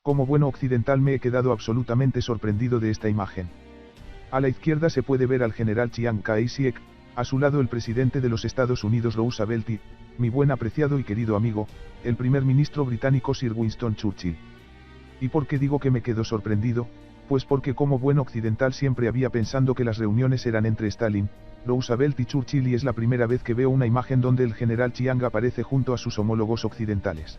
Como bueno occidental me he quedado absolutamente sorprendido de esta imagen. A la izquierda se puede ver al general Chiang Kai-shek, a su lado el presidente de los Estados Unidos Roosevelt y, mi buen apreciado y querido amigo, el primer ministro británico Sir Winston Churchill. ¿Y por qué digo que me quedo sorprendido? Pues porque como buen occidental siempre había pensando que las reuniones eran entre Stalin, Roosevelt y Churchill y es la primera vez que veo una imagen donde el general Chiang aparece junto a sus homólogos occidentales.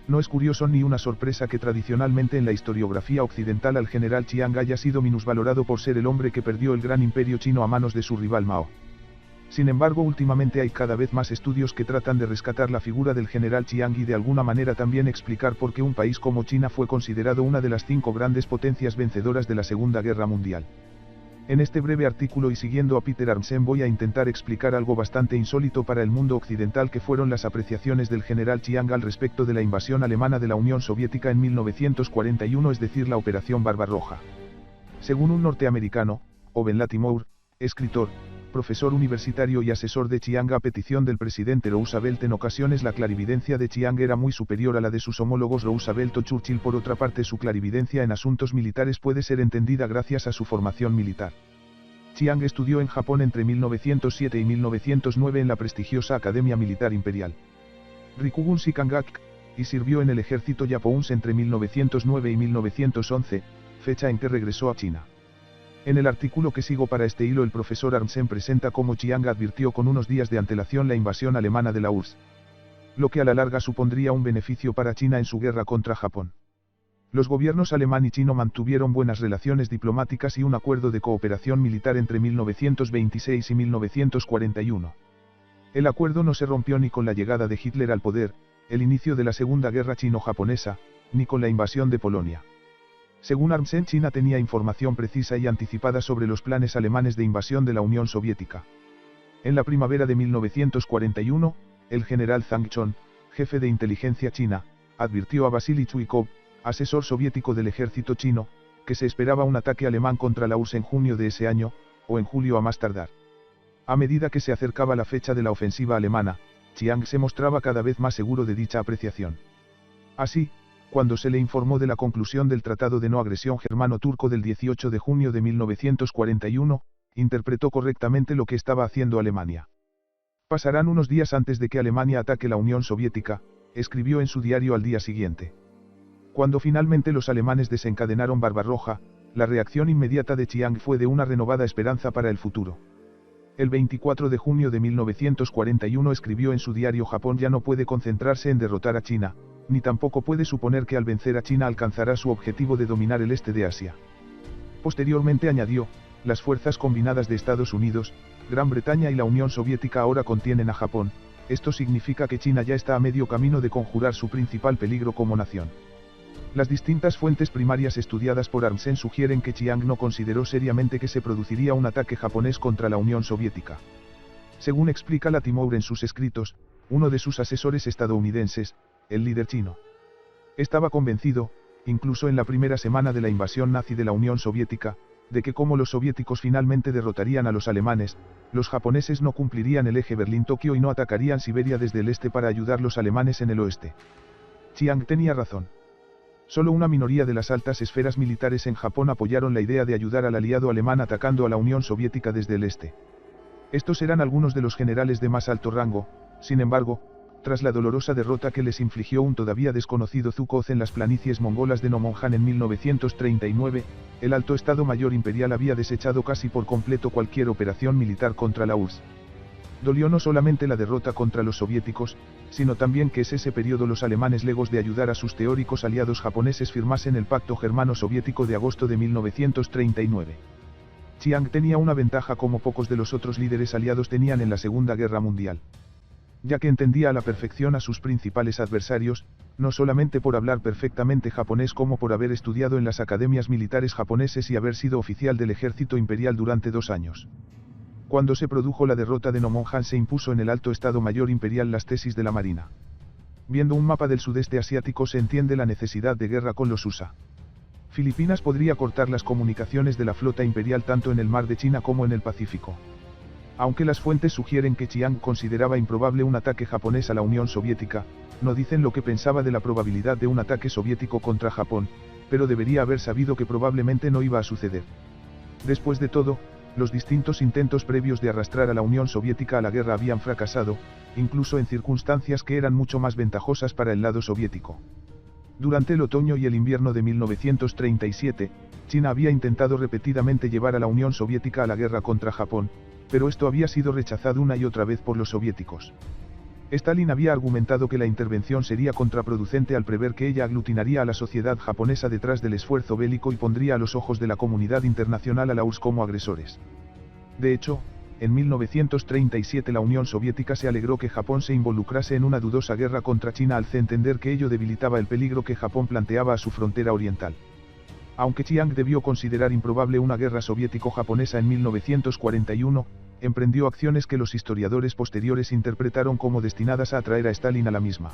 No es curioso ni una sorpresa que tradicionalmente en la historiografía occidental al general Chiang haya sido minusvalorado por ser el hombre que perdió el gran imperio chino a manos de su rival Mao. Sin embargo, últimamente hay cada vez más estudios que tratan de rescatar la figura del general Chiang y de alguna manera también explicar por qué un país como China fue considerado una de las 5 grandes potencias vencedoras de la Segunda Guerra Mundial. En este breve artículo y siguiendo a Peter Arntzen voy a intentar explicar algo bastante insólito para el mundo occidental que fueron las apreciaciones del general Chiang al respecto de la invasión alemana de la Unión Soviética en 1941, es decir, la Operación Barbarroja. Según un norteamericano, Owen Lattimore, escritor, profesor universitario y asesor de Chiang a petición del presidente Roosevelt, en ocasiones la clarividencia de Chiang era muy superior a la de sus homólogos Roosevelt o Churchill. Por otra parte, su clarividencia en asuntos militares puede ser entendida gracias a su formación militar. Chiang estudió en Japón entre 1907 y 1909 en la prestigiosa Academia Militar Imperial Rikugun Shikangak, y sirvió en el ejército japonés entre 1909 y 1911, fecha en que regresó a China. En el artículo que sigo para este hilo, el profesor Arntzen presenta cómo Chiang advirtió con unos días de antelación la invasión alemana de la URSS, lo que a la larga supondría un beneficio para China en su guerra contra Japón. Los gobiernos alemán y chino mantuvieron buenas relaciones diplomáticas y un acuerdo de cooperación militar entre 1926 y 1941. El acuerdo no se rompió ni con la llegada de Hitler al poder, el inicio de la Segunda Guerra Chino-Japonesa, ni con la invasión de Polonia. Según Arntzen, China tenía información precisa y anticipada sobre los planes alemanes de invasión de la Unión Soviética. En la primavera de 1941, el general Zhang Chon, jefe de inteligencia china, advirtió a Vasily Chuikov, asesor soviético del ejército chino, que se esperaba un ataque alemán contra la URSS en junio de ese año, o en julio a más tardar. A medida que se acercaba la fecha de la ofensiva alemana, Chiang se mostraba cada vez más seguro de dicha apreciación. Así, cuando se le informó de la conclusión del Tratado de No Agresión Germano-Turco del 18 de junio de 1941, interpretó correctamente lo que estaba haciendo Alemania. Pasarán unos días antes de que Alemania ataque la Unión Soviética, escribió en su diario al día siguiente. Cuando finalmente los alemanes desencadenaron Barbarroja, la reacción inmediata de Chiang fue de una renovada esperanza para el futuro. El 24 de junio de 1941 escribió en su diario: Japón ya no puede concentrarse en derrotar a China, ni tampoco puede suponer que al vencer a China alcanzará su objetivo de dominar el este de Asia. Posteriormente añadió: las fuerzas combinadas de Estados Unidos, Gran Bretaña y la Unión Soviética ahora contienen a Japón. Esto significa que China ya está a medio camino de conjurar su principal peligro como nación. Las distintas fuentes primarias estudiadas por Arntzen sugieren que Chiang no consideró seriamente que se produciría un ataque japonés contra la Unión Soviética. Según explica Lattimore en sus escritos, uno de sus asesores estadounidenses, el líder chino, estaba convencido, incluso en la primera semana de la invasión nazi de la Unión Soviética, de que como los soviéticos finalmente derrotarían a los alemanes, los japoneses no cumplirían el eje Berlín-Tokio y no atacarían Siberia desde el este para ayudar a los alemanes en el oeste. Chiang tenía razón. Solo una minoría de las altas esferas militares en Japón apoyaron la idea de ayudar al aliado alemán atacando a la Unión Soviética desde el este. Estos eran algunos de los generales de más alto rango. Sin embargo, tras la dolorosa derrota que les infligió un todavía desconocido Zhukov en las planicies mongolas de Nomonhan en 1939, el Alto Estado Mayor Imperial había desechado casi por completo cualquier operación militar contra la URSS. Dolió no solamente la derrota contra los soviéticos, sino también que ese periodo los alemanes, lejos de ayudar a sus teóricos aliados japoneses, firmasen el Pacto Germano-Soviético de agosto de 1939. Chiang tenía una ventaja como pocos de los otros líderes aliados tenían en la Segunda Guerra Mundial, ya que entendía a la perfección a sus principales adversarios, no solamente por hablar perfectamente japonés como por haber estudiado en las academias militares japoneses y haber sido oficial del ejército imperial durante 2 años. Cuando se produjo la derrota de Nomonhan se impuso en el Alto Estado Mayor Imperial las tesis de la Marina. Viendo un mapa del sudeste asiático se entiende la necesidad de guerra con los USA. Filipinas podría cortar las comunicaciones de la flota imperial tanto en el mar de China como en el Pacífico. Aunque las fuentes sugieren que Chiang consideraba improbable un ataque japonés a la Unión Soviética, no dicen lo que pensaba de la probabilidad de un ataque soviético contra Japón, pero debería haber sabido que probablemente no iba a suceder. Después de todo, los distintos intentos previos de arrastrar a la Unión Soviética a la guerra habían fracasado, incluso en circunstancias que eran mucho más ventajosas para el lado soviético. Durante el otoño y el invierno de 1937, China había intentado repetidamente llevar a la Unión Soviética a la guerra contra Japón, pero esto había sido rechazado una y otra vez por los soviéticos. Stalin había argumentado que la intervención sería contraproducente al prever que ella aglutinaría a la sociedad japonesa detrás del esfuerzo bélico y pondría a los ojos de la comunidad internacional a la URSS como agresores. De hecho, en 1937 la Unión Soviética se alegró que Japón se involucrase en una dudosa guerra contra China al entender que ello debilitaba el peligro que Japón planteaba a su frontera oriental. Aunque Chiang debió considerar improbable una guerra soviético-japonesa en 1941, emprendió acciones que los historiadores posteriores interpretaron como destinadas a atraer a Stalin a la misma.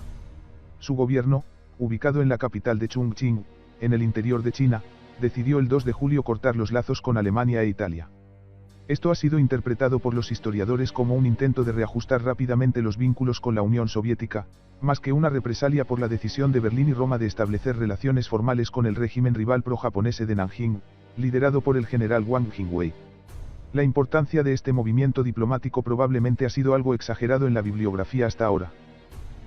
Su gobierno, ubicado en la capital de Chongqing, en el interior de China, decidió el 2 de julio cortar los lazos con Alemania e Italia. Esto ha sido interpretado por los historiadores como un intento de reajustar rápidamente los vínculos con la Unión Soviética, más que una represalia por la decisión de Berlín y Roma de establecer relaciones formales con el régimen rival pro-japonés de Nanjing, liderado por el general Wang Jingwei. La importancia de este movimiento diplomático probablemente ha sido algo exagerado en la bibliografía hasta ahora.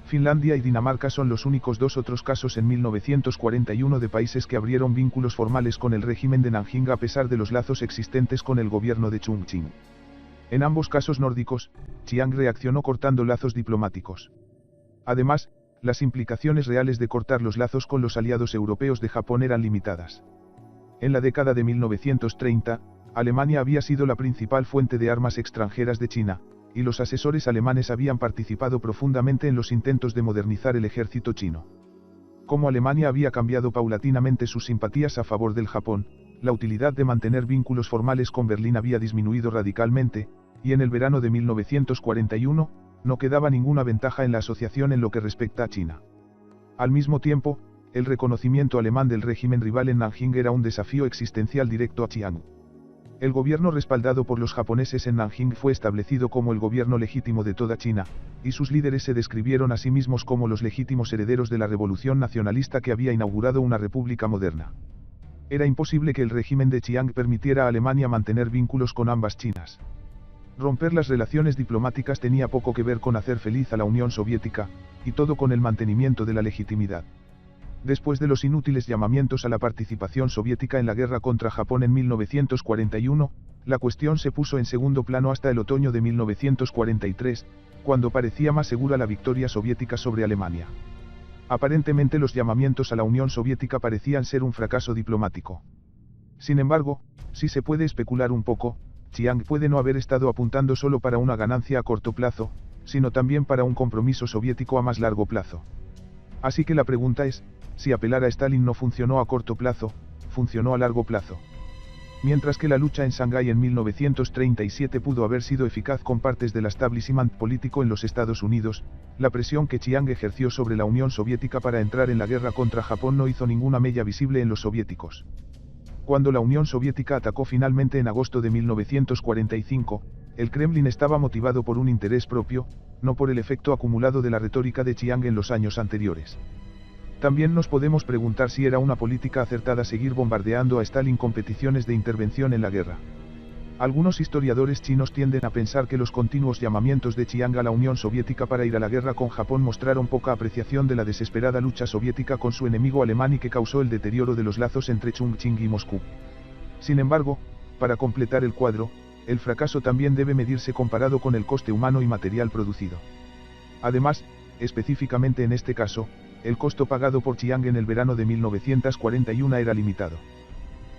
Finlandia y Dinamarca son los únicos dos otros casos en 1941 de países que abrieron vínculos formales con el régimen de Nanjing a pesar de los lazos existentes con el gobierno de Chongqing. En ambos casos nórdicos, Chiang reaccionó cortando lazos diplomáticos. Además, las implicaciones reales de cortar los lazos con los aliados europeos de Japón eran limitadas. En la década de 1930, Alemania había sido la principal fuente de armas extranjeras de China, y los asesores alemanes habían participado profundamente en los intentos de modernizar el ejército chino. Como Alemania había cambiado paulatinamente sus simpatías a favor del Japón, la utilidad de mantener vínculos formales con Berlín había disminuido radicalmente, y en el verano de 1941, no quedaba ninguna ventaja en la asociación en lo que respecta a China. Al mismo tiempo, el reconocimiento alemán del régimen rival en Nanjing era un desafío existencial directo a Chiang. El gobierno respaldado por los japoneses en Nanjing fue establecido como el gobierno legítimo de toda China, y sus líderes se describieron a sí mismos como los legítimos herederos de la revolución nacionalista que había inaugurado una república moderna. Era imposible que el régimen de Chiang permitiera a Alemania mantener vínculos con ambas Chinas. Romper las relaciones diplomáticas tenía poco que ver con hacer feliz a la Unión Soviética, y todo con el mantenimiento de la legitimidad. Después de los inútiles llamamientos a la participación soviética en la guerra contra Japón en 1941, la cuestión se puso en segundo plano hasta el otoño de 1943, cuando parecía más segura la victoria soviética sobre Alemania. Aparentemente los llamamientos a la Unión Soviética parecían ser un fracaso diplomático. Sin embargo, si se puede especular un poco, Chiang puede no haber estado apuntando solo para una ganancia a corto plazo, sino también para un compromiso soviético a más largo plazo. Así que la pregunta es, si apelar a Stalin no funcionó a corto plazo, funcionó a largo plazo. Mientras que la lucha en Shanghái en 1937 pudo haber sido eficaz con partes del establishment político en los Estados Unidos, la presión que Chiang ejerció sobre la Unión Soviética para entrar en la guerra contra Japón no hizo ninguna mella visible en los soviéticos. Cuando la Unión Soviética atacó finalmente en agosto de 1945, el Kremlin estaba motivado por un interés propio, no por el efecto acumulado de la retórica de Chiang en los años anteriores. También nos podemos preguntar si era una política acertada seguir bombardeando a Stalin con peticiones de intervención en la guerra. Algunos historiadores chinos tienden a pensar que los continuos llamamientos de Chiang a la Unión Soviética para ir a la guerra con Japón mostraron poca apreciación de la desesperada lucha soviética con su enemigo alemán y que causó el deterioro de los lazos entre Chongqing y Moscú. Sin embargo, para completar el cuadro, el fracaso también debe medirse comparado con el coste humano y material producido. Además, específicamente en este caso, el costo pagado por Chiang en el verano de 1941 era limitado.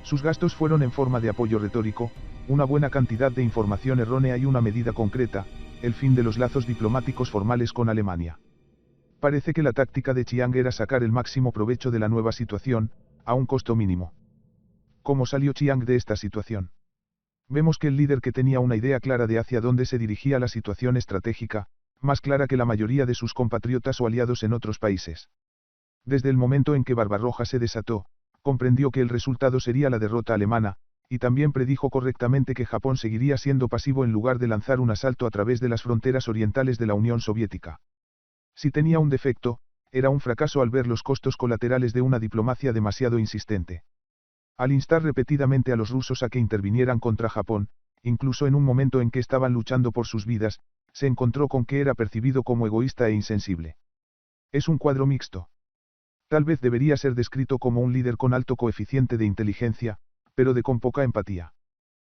Sus gastos fueron en forma de apoyo retórico, una buena cantidad de información errónea y una medida concreta, el fin de los lazos diplomáticos formales con Alemania. Parece que la táctica de Chiang era sacar el máximo provecho de la nueva situación, a un costo mínimo. ¿Cómo salió Chiang de esta situación? Vemos que el líder que tenía una idea clara de hacia dónde se dirigía la situación estratégica, más clara que la mayoría de sus compatriotas o aliados en otros países. Desde el momento en que Barbarroja se desató, comprendió que el resultado sería la derrota alemana, y también predijo correctamente que Japón seguiría siendo pasivo en lugar de lanzar un asalto a través de las fronteras orientales de la Unión Soviética. Si tenía un defecto, era un fracaso al ver los costos colaterales de una diplomacia demasiado insistente. Al instar repetidamente a los rusos a que intervinieran contra Japón, incluso en un momento en que estaban luchando por sus vidas, se encontró con que era percibido como egoísta e insensible. Es un cuadro mixto. Tal vez debería ser descrito como un líder con alto coeficiente de inteligencia, pero con poca empatía.